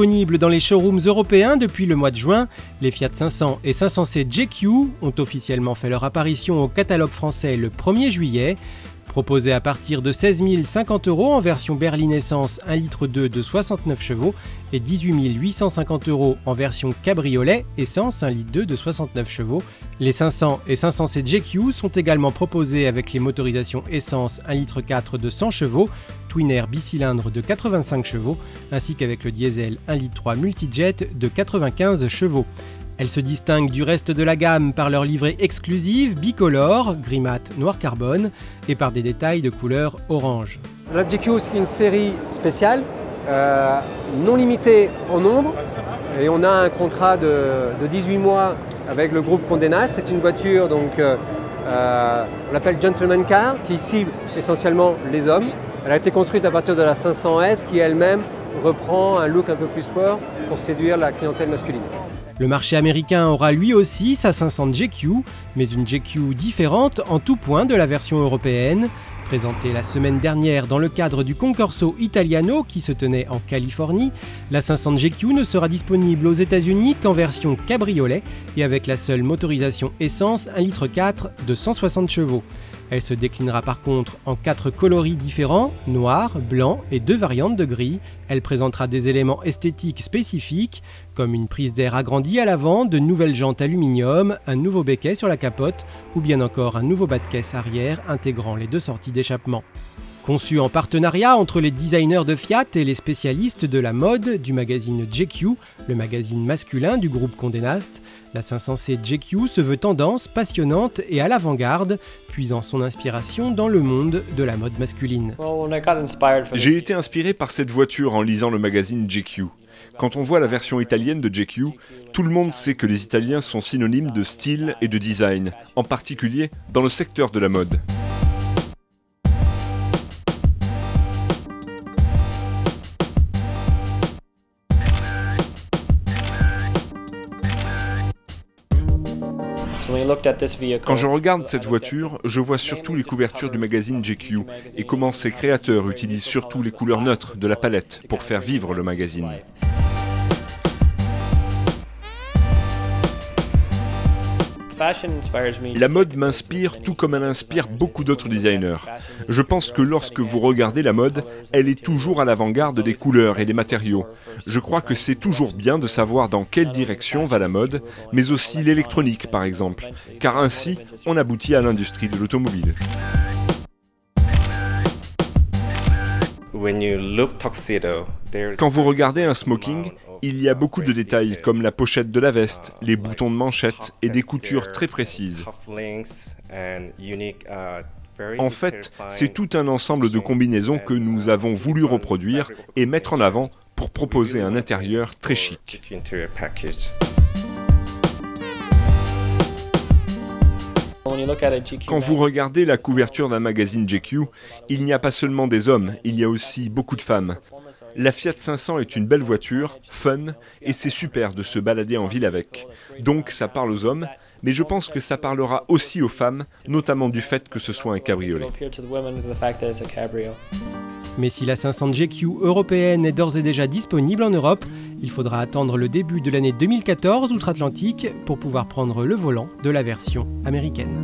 disponibles dans les showrooms européens depuis le mois de juin, les Fiat 500 et 500C JQ ont officiellement fait leur apparition au catalogue français le 1er juillet. Proposés à partir de 16 050 € en version berline essence 1,2 litre de 69 chevaux et 18 850 € en version cabriolet essence 1,2 litre de 69 chevaux, les 500 et 500C JQ sont également proposés avec les motorisations essence 1,4 litre de 100 chevaux, Twin Air bicylindre de 85 chevaux, ainsi qu'avec le diesel 1,3 litre multijet de 95 chevaux. Elles se distinguent du reste de la gamme par leur livrée exclusive bicolore, gris mat, noir carbone, et par des détails de couleur orange. La JQ, c'est une série spéciale, non limitée en nombre, et on a un contrat de 18 mois avec le groupe Condé Nast. C'est une voiture donc, on l'appelle Gentleman Car, qui cible essentiellement les hommes. Elle a été construite à partir de la 500S, qui elle-même reprend un look un peu plus sport pour séduire la clientèle masculine. Le marché américain aura lui aussi sa 500 JQ, mais une JQ différente en tout point de la version européenne. Présentée la semaine dernière dans le cadre du Concorso Italiano qui se tenait en Californie, la 500 JQ ne sera disponible aux États-Unis qu'en version cabriolet et avec la seule motorisation essence 1,4 litre de 160 chevaux. Elle se déclinera par contre en 4 coloris différents, noir, blanc et 2 variantes de gris. Elle présentera des éléments esthétiques spécifiques, comme une prise d'air agrandie à l'avant, de nouvelles jantes aluminium, un nouveau béquet sur la capote ou bien encore un nouveau bas de caisse arrière intégrant les 2 sorties d'échappement. Conçue en partenariat entre les designers de Fiat et les spécialistes de la mode du magazine JQ, le magazine masculin du groupe Condé Nast, la 500C JQ se veut tendance, passionnante et à l'avant-garde, puisant son inspiration dans le monde de la mode masculine. J'ai été inspiré par cette voiture en lisant le magazine JQ. Quand on voit la version italienne de JQ, tout le monde sait que les Italiens sont synonymes de style et de design, en particulier dans le secteur de la mode. Quand je regarde cette voiture, je vois surtout les couvertures du magazine JQ et comment ses créateurs utilisent surtout les couleurs neutres de la palette pour faire vivre le magazine. La mode m'inspire tout comme elle inspire beaucoup d'autres designers. Je pense que lorsque vous regardez la mode, elle est toujours à l'avant-garde des couleurs et des matériaux. Je crois que c'est toujours bien de savoir dans quelle direction va la mode, mais aussi l'électronique par exemple, car ainsi on aboutit à l'industrie de l'automobile. Quand vous regardez un smoking, il y a beaucoup de détails comme la pochette de la veste, les boutons de manchette et des coutures très précises. En fait, c'est tout un ensemble de combinaisons que nous avons voulu reproduire et mettre en avant pour proposer un intérieur très chic. Quand vous regardez la couverture d'un magazine JQ, il n'y a pas seulement des hommes, il y a aussi beaucoup de femmes. La Fiat 500 est une belle voiture, fun, et c'est super de se balader en ville avec. Donc ça parle aux hommes, mais je pense que ça parlera aussi aux femmes, notamment du fait que ce soit un cabriolet. Mais si la 500 JQ européenne est d'ores et déjà disponible en Europe, il faudra attendre le début de l'année 2014 outre-Atlantique pour pouvoir prendre le volant de la version américaine.